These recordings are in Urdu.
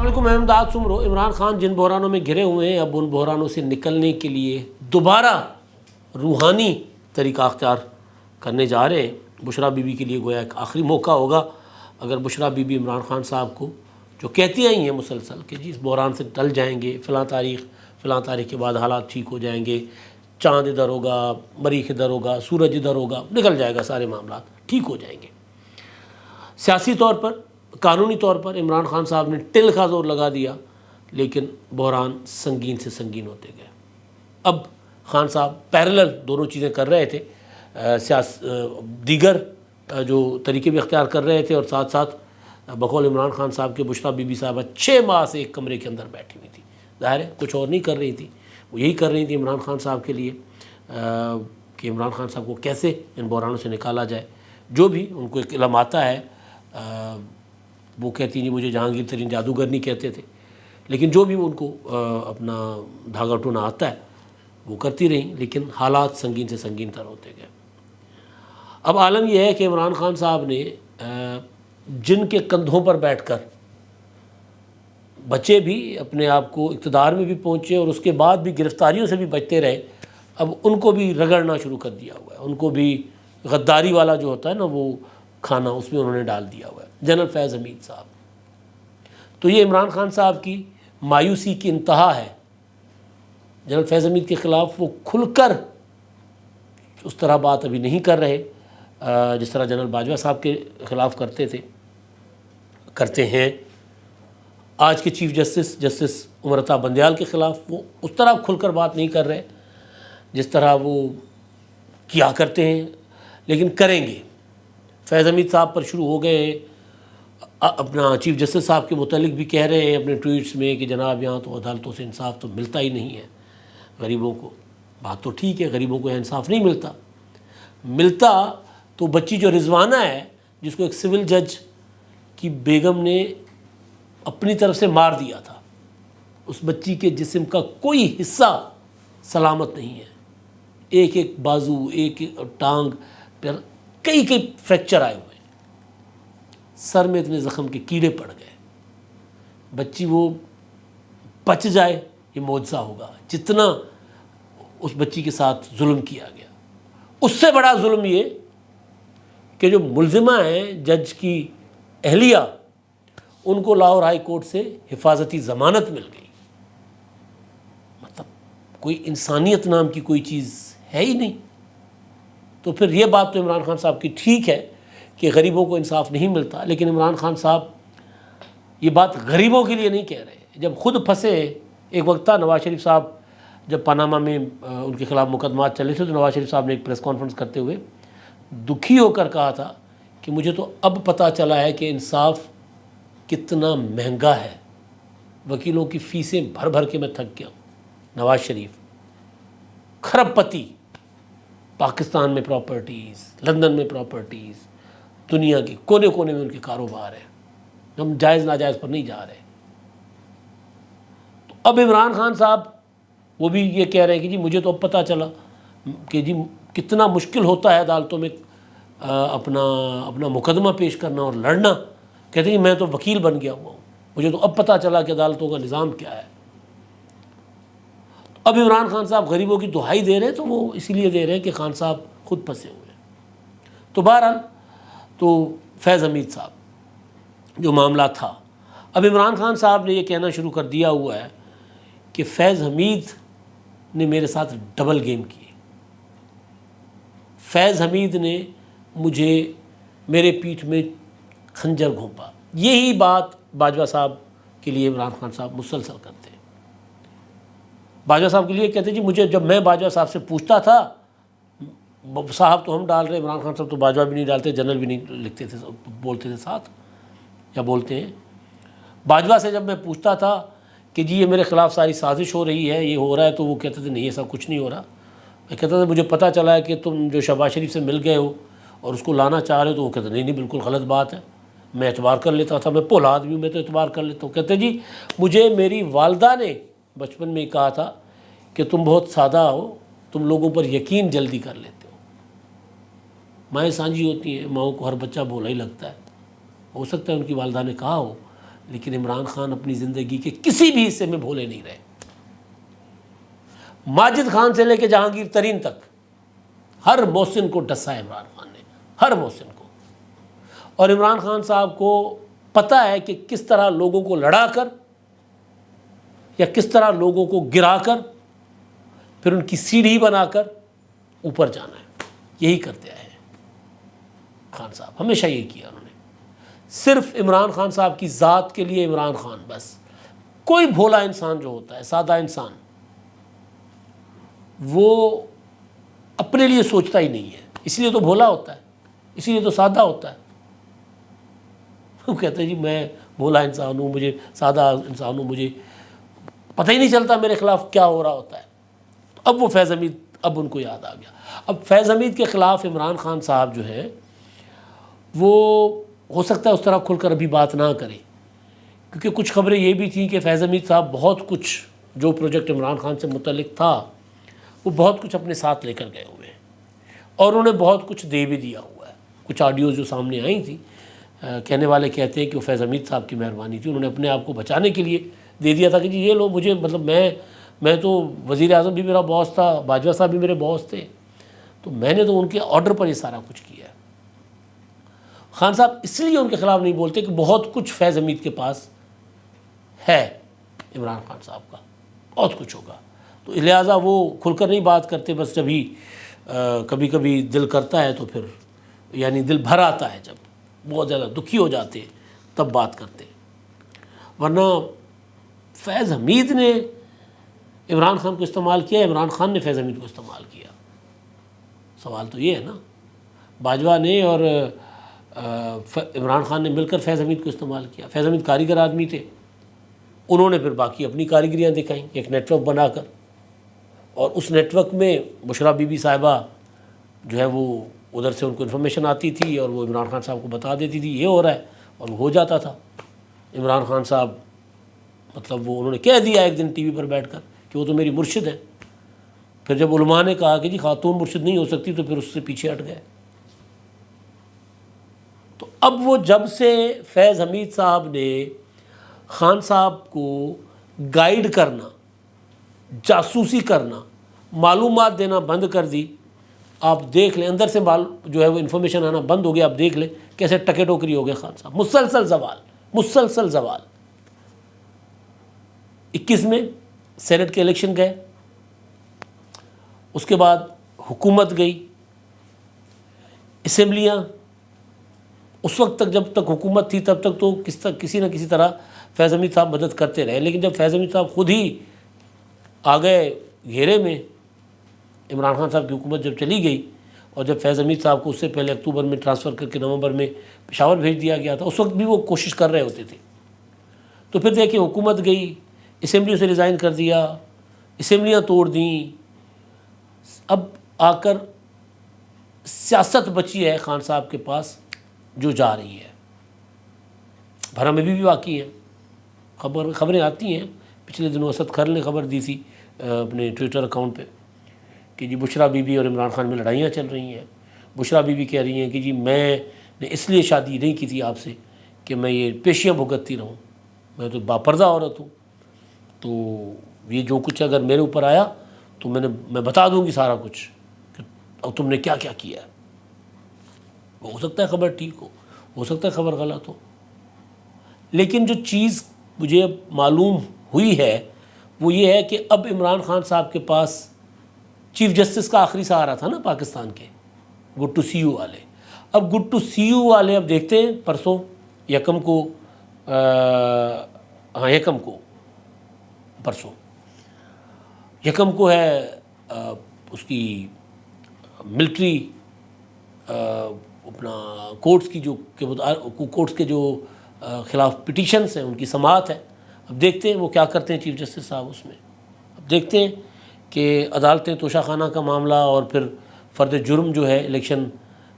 السلام علیکم، میں امداد سمرو۔ عمران خان جن بحرانوں میں گھرے ہوئے ہیں، اب ان بحرانوں سے نکلنے کے لیے دوبارہ روحانی طریقہ اختیار کرنے جا رہے ہیں۔ بشریٰ بی بی کے لیے گویا ایک آخری موقع ہوگا۔ اگر بشریٰ بی بی عمران خان صاحب کو جو کہتی آئی ہیں مسلسل کہ جی اس بحران سے ٹل جائیں گے، فلاں تاریخ کے بعد حالات ٹھیک ہو جائیں گے، چاند ادھر ہوگا، مریخ ادھر ہوگا، سورج ادھر ہوگا، نکل جائے گا، سارے معاملات ٹھیک ہو جائیں گے۔ سیاسی طور پر، قانونی طور پر عمران خان صاحب نے ٹل کا زور لگا دیا، لیکن بحران سنگین سے سنگین ہوتے گئے۔ اب خان صاحب پیرلل دونوں چیزیں کر رہے تھے، دیگر جو طریقے بھی اختیار کر رہے تھے، اور ساتھ ساتھ بقول عمران خان صاحب کے بشریٰ بی بی صاحبہ 6 ماہ سے ایک کمرے کے اندر بیٹھی ہوئی تھی۔ ظاہر ہے کچھ اور نہیں کر رہی تھی، وہ یہی کر رہی تھی عمران خان صاحب کے لیے کہ عمران خان صاحب کو کیسے ان بحرانوں سے نکالا جائے۔ جو بھی ان کو ایک علم آتا ہے، وہ کہتی ہیں مجھے جہانگیر ترین جادوگر نہیں کہتے تھے، لیکن جو بھی ان کو اپنا دھاگا ٹونا آتا ہے وہ کرتی رہیں، لیکن حالات سنگین سے سنگین تر ہوتے گئے۔ اب عالم یہ ہے کہ عمران خان صاحب نے جن کے کندھوں پر بیٹھ کر بچے بھی اپنے آپ کو اقتدار میں بھی پہنچے اور اس کے بعد بھی گرفتاریوں سے بھی بچتے رہے، اب ان کو بھی رگڑنا شروع کر دیا ہوا ہے۔ ان کو بھی غداری والا جو ہوتا ہے نا وہ کھانا، اس میں انہوں نے ڈال دیا ہوا ہے۔ جنرل فیض حمید صاحب، تو یہ عمران خان صاحب کی مایوسی کی انتہا ہے۔ جنرل فیض حمید کے خلاف وہ کھل کر اس طرح بات ابھی نہیں کر رہے جس طرح جنرل باجوہ صاحب کے خلاف کرتے ہیں۔ آج کے چیف جسٹس عمر عطا بندیال کے خلاف وہ اس طرح کھل کر بات نہیں کر رہے جس طرح وہ کیا کرتے ہیں، لیکن کریں گے۔ فیض حمید صاحب پر شروع ہو گئے ہیں، اپنا چیف جسٹس صاحب کے متعلق بھی کہہ رہے ہیں اپنے ٹویٹس میں کہ جناب یہاں تو عدالتوں سے انصاف تو ملتا ہی نہیں ہے غریبوں کو۔ بات تو ٹھیک ہے، غریبوں کو انصاف نہیں ملتا تو بچی جو رضوانہ ہے، جس کو ایک سول جج کی بیگم نے اپنی طرف سے مار دیا تھا، اس بچی کے جسم کا کوئی حصہ سلامت نہیں ہے۔ ایک بازو، ایک ٹانگ پر کئی فریکچر آئے ہوئے، سر میں اتنے زخم کے کیڑے پڑ گئے۔ بچی وہ بچ جائے یہ معجزہ ہوگا، جتنا اس بچی کے ساتھ ظلم کیا گیا۔ اس سے بڑا ظلم یہ کہ جو ملزمہ ہیں جج کی اہلیہ، ان کو لاہور ہائی کورٹ سے حفاظتی ضمانت مل گئی۔ مطلب کوئی انسانیت نام کی کوئی چیز ہے ہی نہیں۔ تو پھر یہ بات تو عمران خان صاحب کی ٹھیک ہے کہ غریبوں کو انصاف نہیں ملتا، لیکن عمران خان صاحب یہ بات غریبوں کے لیے نہیں کہہ رہے۔ جب خود پھنسے، ایک وقت تھا نواز شریف صاحب جب پاناما میں ان کے خلاف مقدمات چلے تھے، تو نواز شریف صاحب نے ایک پریس کانفرنس کرتے ہوئے دکھی ہو کر کہا تھا کہ مجھے تو اب پتہ چلا ہے کہ انصاف کتنا مہنگا ہے، وکیلوں کی فیسیں بھر کے میں تھک گیا ہوں۔ نواز شریف کھرب پتی، پاکستان میں پراپرٹیز، لندن میں پراپرٹیز، دنیا کے کونے کونے میں ان کے کاروبار ہیں۔ ہم جائز ناجائز پر نہیں جا رہے۔ تو اب عمران خان صاحب وہ بھی یہ کہہ رہے ہیں کہ جی مجھے تو اب پتہ چلا کہ جی کتنا مشکل ہوتا ہے عدالتوں میں اپنا مقدمہ پیش کرنا اور لڑنا۔ کہتے ہیں میں تو وکیل بن گیا ہوا ہوں، مجھے تو اب پتہ چلا کہ عدالتوں کا نظام کیا ہے۔ اب عمران خان صاحب غریبوں کی دہائی دے رہے ہیں، تو وہ اسی لیے دے رہے ہیں کہ خان صاحب خود پھنسے ہوئے ہیں۔ تو بہرحال تو فیض حمید صاحب جو معاملہ تھا، اب عمران خان صاحب نے یہ کہنا شروع کر دیا ہوا ہے کہ فیض حمید نے میرے ساتھ ڈبل گیم کی، فیض حمید نے میرے پیٹھ میں خنجر گھونپا۔ یہی بات باجوہ صاحب کے لیے عمران خان صاحب مسلسل کرتے ہیں۔ باجوہ صاحب کے لیے کہتے ہیں جی جب میں باجوہ صاحب سے پوچھتا تھا، صاحب تو ہم ڈال رہے، عمران خان صاحب تو باجوہ بھی نہیں ڈالتے، جنرل بھی نہیں لکھتے تھے، بولتے تھے ساتھ یا بولتے ہیں۔ باجوہ سے جب میں پوچھتا تھا کہ جی یہ میرے خلاف ساری سازش ہو رہی ہے، یہ ہو رہا ہے، تو وہ کہتے تھے نہیں ایسا کچھ نہیں ہو رہا۔ میں کہتا تھا مجھے پتہ چلا ہے کہ تم جو شہباز شریف سے مل گئے ہو اور اس کو لانا چاہ رہے ہو، تو وہ کہتے نہیں بالکل غلط بات ہے، میں اعتبار کر لیتا تھا، میں پولا آدمی ہوں، میں تو اعتبار کر لیتا ہوں۔ کہتے جی مجھے میری والدہ نے بچپن میں کہا تھا کہ تم بہت سادہ ہو، تم لوگوں پر یقین جلدی کر لیتے ہو۔ مائیں سانجھی ہوتی ہیں، ماؤں کو ہر بچہ بولا ہی لگتا ہے۔ ہو سکتا ہے ان کی والدہ نے کہا ہو لیکن عمران خان اپنی زندگی کے کسی بھی حصے میں بھولے نہیں رہے. ماجد خان سے لے کے جہانگیر ترین تک ہر محسن کو ڈسا ہے عمران خان نے، ہر محسن کو. اور عمران خان صاحب کو پتہ ہے کہ کس طرح لوگوں کو لڑا کر یا کس طرح لوگوں کو گرا کر پھر ان کی سیڑھی بنا کر اوپر جانا ہے. یہی کرتے آئے ہیں خان صاحب، ہمیشہ یہی کیا انہوں نے. صرف عمران خان صاحب کی ذات کے لیے عمران خان بس. کوئی بھولا انسان جو ہوتا ہے، سادہ انسان، وہ اپنے لیے سوچتا ہی نہیں ہے. اس لیے تو بھولا ہوتا ہے، اسی لیے تو سادہ ہوتا ہے. وہ کہتے ہیں جی میں بھولا انسان ہوں، مجھے سادہ انسان ہوں، مجھے پتہ ہی نہیں چلتا میرے خلاف کیا ہو رہا ہوتا ہے. تو اب وہ فیض حمید، اب ان کو یاد آ گیا. اب فیض حمید کے خلاف عمران خان صاحب جو ہے وہ ہو سکتا ہے اس طرح کھل کر ابھی بات نہ کریں، کیونکہ کچھ خبریں یہ بھی تھیں کہ فیض حمید صاحب بہت کچھ جو پروجیکٹ عمران خان سے متعلق تھا وہ بہت کچھ اپنے ساتھ لے کر گئے ہوئے ہیں، اور انہوں نے بہت کچھ دے بھی دیا ہوا ہے. کچھ آڈیوز جو سامنے آئی تھیں، کہنے والے کہتے ہیں کہ وہ فیض حمید صاحب کی مہربانی تھی، انہوں نے اپنے آپ کو بچانے کے لیے دے دیا تھا کہ جی یہ لو مجھے، مطلب میں تو وزیر اعظم بھی میرا باس تھا، باجوہ صاحب بھی میرے باس تھے، تو میں نے تو ان کے آرڈر پر یہ سارا کچھ کیا ہے. خان صاحب اس لیے ان کے خلاف نہیں بولتے کہ بہت کچھ فیض حمید کے پاس ہے عمران خان صاحب کا، بہت کچھ ہوگا، تو لہٰذا وہ کھل کر نہیں بات کرتے. بس جبھی کبھی کبھی دل کرتا ہے تو پھر، یعنی دل بھر آتا ہے، جب بہت زیادہ دکھی ہو جاتے تب بات کرتے. ورنہ فیض حمید نے عمران خان کو استعمال کیا، عمران خان نے فیض حمید کو استعمال کیا. سوال تو یہ ہے نا. باجوہ نے اور عمران خان نے مل کر فیض حمید کو استعمال کیا. فیض حمید کاریگر آدمی تھے، انہوں نے پھر باقی اپنی کاریگریاں دکھائیں ایک نیٹ ورک بنا کر، اور اس نیٹ ورک میں بشریٰ بی بی صاحبہ جو ہے وہ ادھر سے ان کو انفارمیشن آتی تھی اور وہ عمران خان صاحب کو بتا دیتی تھی یہ ہو رہا ہے، اور وہ ہو جاتا تھا. عمران خان صاحب مطلب وہ انہوں نے کہہ دیا ایک دن ٹی وی پر بیٹھ کر کہ وہ تو میری مرشد ہے. پھر جب علماء نے کہا کہ جی خاتون مرشد نہیں ہو سکتی تو پھر اس سے پیچھے ہٹ گئے. تو اب وہ جب سے فیض حمید صاحب نے خان صاحب کو گائیڈ کرنا، جاسوسی کرنا، معلومات دینا بند کر دی، آپ دیکھ لیں اندر سے جو ہے وہ انفارمیشن آنا بند ہو گیا. آپ دیکھ لیں کیسے ٹکے ٹوکری ہو گئے خان صاحب. مسلسل زوال، مسلسل زوال. 21 میں سینٹ کے الیکشن گئے، اس کے بعد حکومت گئی، اسمبلیاں. اس وقت تک جب تک حکومت تھی تب تک تو کسی نہ کسی طرح فیض حمید صاحب مدد کرتے رہے. لیکن جب فیض حمید صاحب خود ہی آ گئے گھیرے میں، عمران خان صاحب کی حکومت جب چلی گئی، اور جب فیض حمید صاحب کو اس سے پہلے اکتوبر میں ٹرانسفر کر کے نومبر میں پشاور بھیج دیا گیا تھا، اس وقت بھی وہ کوشش کر رہے ہوتے تھے. تو پھر دیکھیں حکومت گئی، اسمبلیوں سے ریزائن کر دیا، اسمبلیاں توڑ دیں. اب آ کر سیاست بچی ہے خان صاحب کے پاس جو جا رہی ہے. بھرم میں بھی واقعی ہیں، خبریں آتی ہیں. پچھلے دنوں اسد خر نے خبر دی تھی اپنے ٹویٹر اکاؤنٹ پہ کہ جی بشریٰ بی بی اور عمران خان میں لڑائیاں چل رہی ہیں. بشریٰ بی بی کہہ رہی ہیں کہ جی میں نے اس لیے شادی نہیں کی تھی آپ سے کہ میں یہ پیشیاں بھگتتی رہوں، میں تو باپردہ عورت ہوں، تو یہ جو کچھ اگر میرے اوپر آیا تو میں بتا دوں گی سارا کچھ کہ اور تم نے کیا کیا کیا ہے. ہو سکتا ہے خبر ٹھیک ہو سکتا ہے خبر غلط ہو. لیکن جو چیز مجھے معلوم ہوئی ہے وہ یہ ہے کہ اب عمران خان صاحب کے پاس چیف جسٹس کا آخری سہارا تھا نا پاکستان کے، گڈ ٹو سی یو والے. اب گڈ ٹو سی یو والے اب دیکھتے ہیں پرسوں یکم کو ہے اس کی ملٹری اپنا کورٹس کے جو خلاف پٹیشنز ہیں ان کی سماعت ہے. اب دیکھتے ہیں وہ کیا کرتے ہیں چیف جسٹس صاحب اس میں. اب دیکھتے ہیں کہ عدالتیں توشہ خانہ کا معاملہ اور پھر فرد جرم جو ہے الیکشن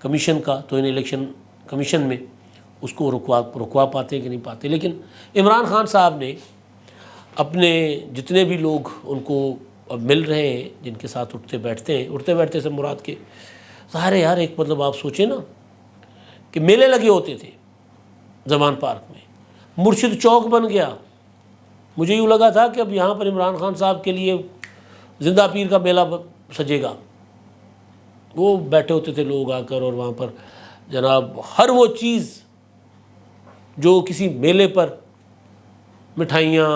کمیشن کا، تو انہیں الیکشن کمیشن میں اس کو رکوا پاتے ہیں کہ نہیں پاتے. لیکن عمران خان صاحب نے اپنے جتنے بھی لوگ ان کو اب مل رہے ہیں، جن کے ساتھ اٹھتے بیٹھتے سے مراد کے ظاہر ہے یار، ایک مطلب آپ سوچیں نا کہ میلے لگے ہوتے تھے زمان پارک میں، مرشد چوک بن گیا. مجھے یوں لگا تھا کہ اب یہاں پر عمران خان صاحب کے لیے زندہ پیر کا میلہ سجے گا. وہ بیٹھے ہوتے تھے لوگ آ کر، اور وہاں پر جناب ہر وہ چیز جو کسی میلے پر، مٹھائیاں،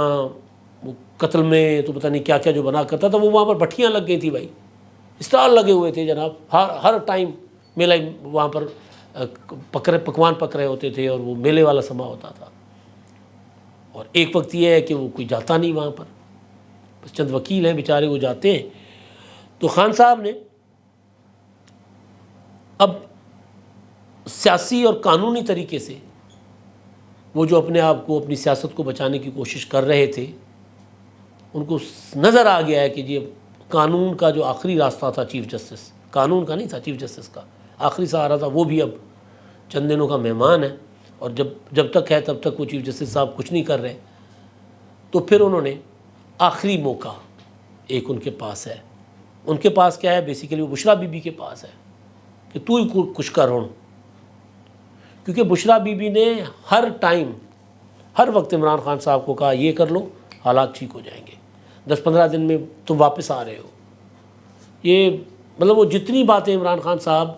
وہ قتل میں تو پتہ نہیں کیا کیا جو بنا کرتا تھا، وہ وہاں پر بھٹیاں لگ گئی تھی بھائی، اسٹال لگے ہوئے تھے جناب. ہر ٹائم میلہ وہاں پر پکوان پک رہے ہوتے تھے، اور وہ میلے والا سما ہوتا تھا. اور ایک وقت یہ ہے کہ وہ کوئی جاتا نہیں وہاں پر، بس چند وکیل ہیں بیچارے وہ جاتے ہیں. تو خان صاحب نے اب سیاسی اور قانونی طریقے سے وہ جو اپنے آپ کو، اپنی سیاست کو بچانے کی کوشش کر رہے تھے، ان کو نظر آ گیا ہے کہ یہ قانون کا جو آخری راستہ تھا، چیف جسٹس، قانون کا نہیں تھا، چیف جسٹس کا آخری سہارا تھا، وہ بھی اب چند دنوں کا مہمان ہے. اور جب تک ہے تب تک وہ چیف جسٹس صاحب کچھ نہیں کر رہے. تو پھر انہوں نے آخری موقع ایک ان کے پاس ہے. ان کے پاس کیا ہے؟ بیسیکلی وہ بشریٰ بی بی کے پاس ہے کہ تو ہی کچھ کر ہوں. کیونکہ بشریٰ بی بی نے ہر ٹائم، ہر وقت عمران خان صاحب کو کہا یہ کر لو حالات ٹھیک ہو جائیں گے، 10-15 دن میں تم واپس آ رہے ہو. یہ مطلب وہ جتنی باتیں عمران خان صاحب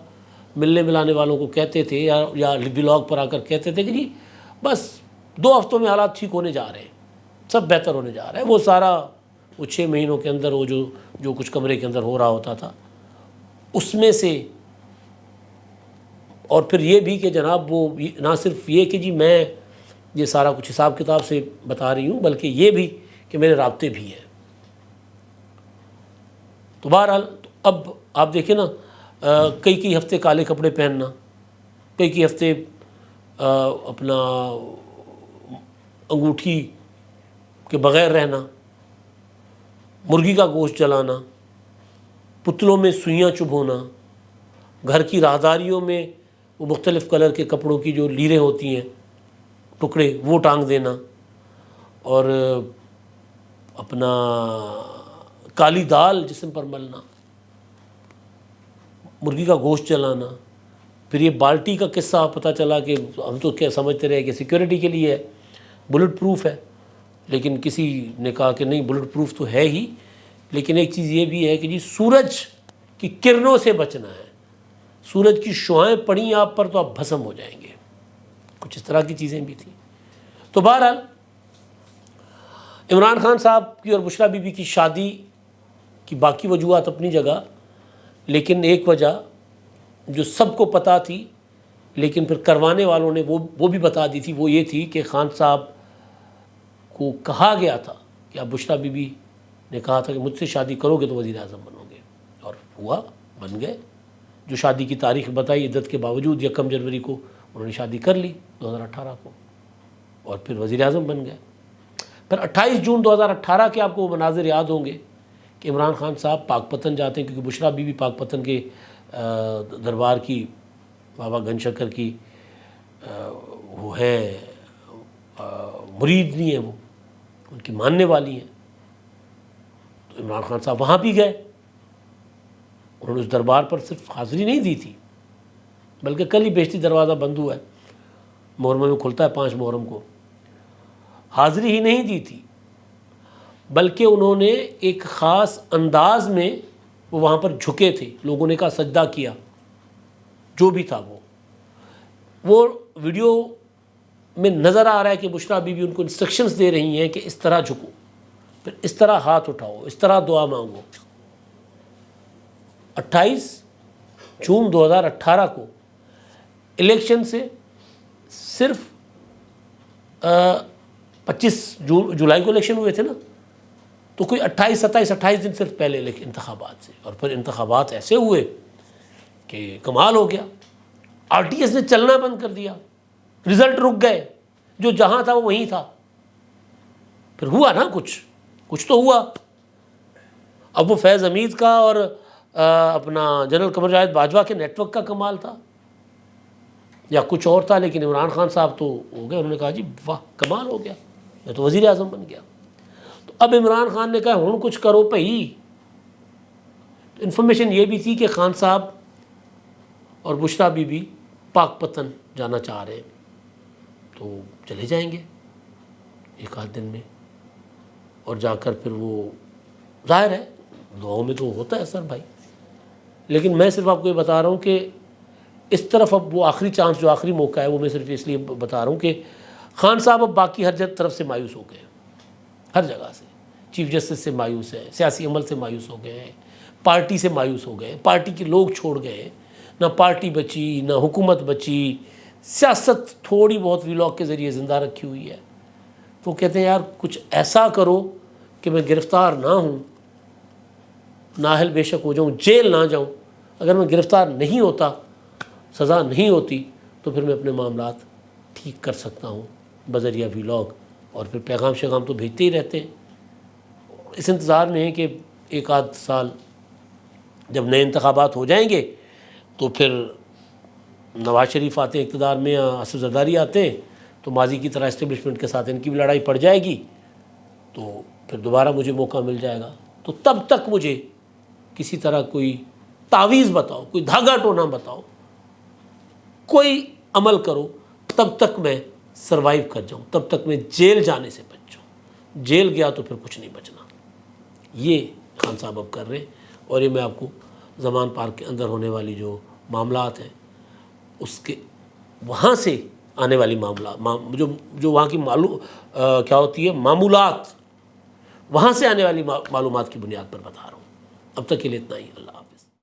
ملنے ملانے والوں کو کہتے تھے، یا ولاگ پر آ کر کہتے تھے کہ جی بس 2 ہفتوں میں حالات ٹھیک ہونے جا رہے ہیں، سب بہتر ہونے جا رہا ہے، وہ سارا وہ 6 مہینوں کے اندر وہ جو کچھ کمرے کے اندر ہو رہا ہوتا تھا اس میں سے. اور پھر یہ بھی کہ جناب وہ نہ صرف یہ کہ جی میں یہ سارا کچھ حساب کتاب سے بتا رہی ہوں، بلکہ یہ بھی کہ میرے رابطے بھی ہیں. تو بہرحال اب آپ دیکھیں نا، کئی ہفتے کالے کپڑے پہننا، کئی ہفتے اپنا انگوٹھی کے بغیر رہنا، مرغی کا گوشت جلانا، پتلوں میں سوئیاں چبھونا، گھر کی راہداریوں میں وہ مختلف کلر کے کپڑوں کی جو لیریں ہوتی ہیں ٹکڑے وہ ٹانگ دینا، اور اپنا کالی دال جسم پر ملنا، مرغی کا گوشت جلانا. پھر یہ بالٹی کا قصہ پتہ چلا کہ ہم تو کیا سمجھتے رہے کہ سیکیورٹی کے لیے ہے، بلٹ پروف ہے، لیکن کسی نے کہا کہ نہیں بلٹ پروف تو ہے ہی، لیکن ایک چیز یہ بھی ہے کہ جی سورج کی کرنوں سے بچنا ہے، سورج کی شعائیں پڑیں آپ پر تو آپ بھسم ہو جائیں گے. کچھ اس طرح کی چیزیں بھی تھیں. تو بہرحال عمران خان صاحب کی اور بشریٰ بی بی کی شادی کی باقی وجوہات اپنی جگہ، لیکن ایک وجہ جو سب کو پتہ تھی لیکن پھر کروانے والوں نے وہ بھی بتا دی تھی، وہ یہ تھی کہ خان صاحب کو کہا گیا تھا کہ اب بشریٰ بی بی نے کہا تھا کہ مجھ سے شادی کرو گے تو وزیر اعظم بنو گے، اور ہوا، بن گئے. جو شادی کی تاریخ بتائی عدت کے باوجود 1 جنوری کو انہوں نے شادی کر لی 2018 کو، اور پھر وزیر اعظم بن گئے. پھر 28 جون 2018 کے آپ کو وہ مناظر یاد ہوں گے کہ عمران خان صاحب پاک پتن جاتے ہیں، کیونکہ بشریٰ بی بی پاک پتن کے دربار کی، بابا گن شکر کی وہ ہیں مرید نہیں ہیں، وہ ان کی ماننے والی ہیں. تو عمران خان صاحب وہاں بھی گئے. انہوں نے اس دربار پر صرف حاضری نہیں دی تھی، بلکہ کل ہی بیشتی دروازہ بند ہوا ہے، محرم میں کھلتا ہے 5 محرم کو. حاضری ہی نہیں دی تھی بلکہ انہوں نے ایک خاص انداز میں وہ وہاں پر جھکے تھے، لوگوں نے کہا سجدہ کیا، جو بھی تھا وہ ویڈیو میں نظر آ رہا ہے کہ بشریٰ بی بی ان کو انسٹرکشنز دے رہی ہیں کہ اس طرح جھکو، پھر اس طرح ہاتھ اٹھاؤ، اس طرح دعا مانگو. 28 جون 2018 کو الیکشن سے صرف 25 جولائی کو الیکشن ہوئے تھے نا، تو کوئی 28 دن صرف پہلے انتخابات سے، اور پھر انتخابات ایسے ہوئے کہ کمال ہو گیا. آر ٹی ایس نے چلنا بند کر دیا، رزلٹ رک گئے، جو جہاں تھا وہ وہیں تھا. پھر ہوا نا کچھ تو ہوا. اب وہ فیض حمید کا اور اپنا جنرل قمر جاوید باجوہ کے نیٹ ورک کا کمال تھا یا کچھ اور تھا، لیکن عمران خان صاحب تو ہو گئے، انہوں نے کہا جی واہ کمال ہو گیا، میں تو وزیر اعظم بن گیا. تو اب عمران خان نے کہا ہوں کچھ کرو پئی. انفارمیشن یہ بھی تھی کہ خان صاحب اور بشریٰ بی بی پاک پتن جانا چاہ رہے ہیں، تو چلے جائیں گے. ایک آدھ دن میں، اور جا کر پھر وہ ظاہر ہے دعاؤں میں تو ہوتا ہے سر بھائی، لیکن میں صرف آپ کو یہ بتا رہا ہوں کہ اس طرف اب وہ آخری چانس جو آخری موقع ہے وہ میں صرف اس لیے بتا رہا ہوں کہ خان صاحب اب باقی ہر طرف سے مایوس ہو گئے، ہر جگہ سے، چیف جسٹس سے مایوس ہیں، سیاسی عمل سے مایوس ہو گئے ہیں، پارٹی سے مایوس ہو گئے، پارٹی کے لوگ چھوڑ گئے، نہ پارٹی بچی نہ حکومت بچی، سیاست تھوڑی بہت ویلاگ کے ذریعے زندہ رکھی ہوئی ہے۔ تو کہتے ہیں یار کچھ ایسا کرو کہ میں گرفتار نہ ہوں، نااہل بے شک ہو جاؤں، جیل نہ جاؤں۔ اگر میں گرفتار نہیں ہوتا، سزا نہیں ہوتی، تو پھر میں اپنے معاملات ٹھیک کر سکتا ہوں بذریعہ ویلاگ، اور پھر پیغام شیغام تو بھیجتے ہی رہتے ہیں۔ اس انتظار میں ہے کہ ایک آدھ سال جب نئے انتخابات ہو جائیں گے تو پھر نواز شریف آتے ہیں اقتدار میں یا اسد زرداری آتے ہیں، تو ماضی کی طرح اسٹیبلشمنٹ کے ساتھ ان کی بھی لڑائی پڑ جائے گی، تو پھر دوبارہ مجھے موقع مل جائے گا۔ تو تب تک مجھے کسی طرح کوئی تعویذ بتاؤ، کوئی دھاگا ٹونا بتاؤ، کوئی عمل کرو، تب تک میں سروائیو کر جاؤں، تب تک میں جیل جانے سے بچ جاؤں۔ جیل گیا تو پھر کچھ نہیں بچنا۔ یہ خان صاحب اب کر رہے ہیں، اور یہ میں آپ کو زمان پارک کے اندر ہونے والی جو معاملات ہیں اس کے وہاں سے آنے والی معاملات جو وہاں کی کیا ہوتی ہے معمولات، وہاں سے آنے والی معلومات کی بنیاد پر بتا رہا ہوں۔ اب تک کے لیے اتنا ہی۔ اللہ حافظ۔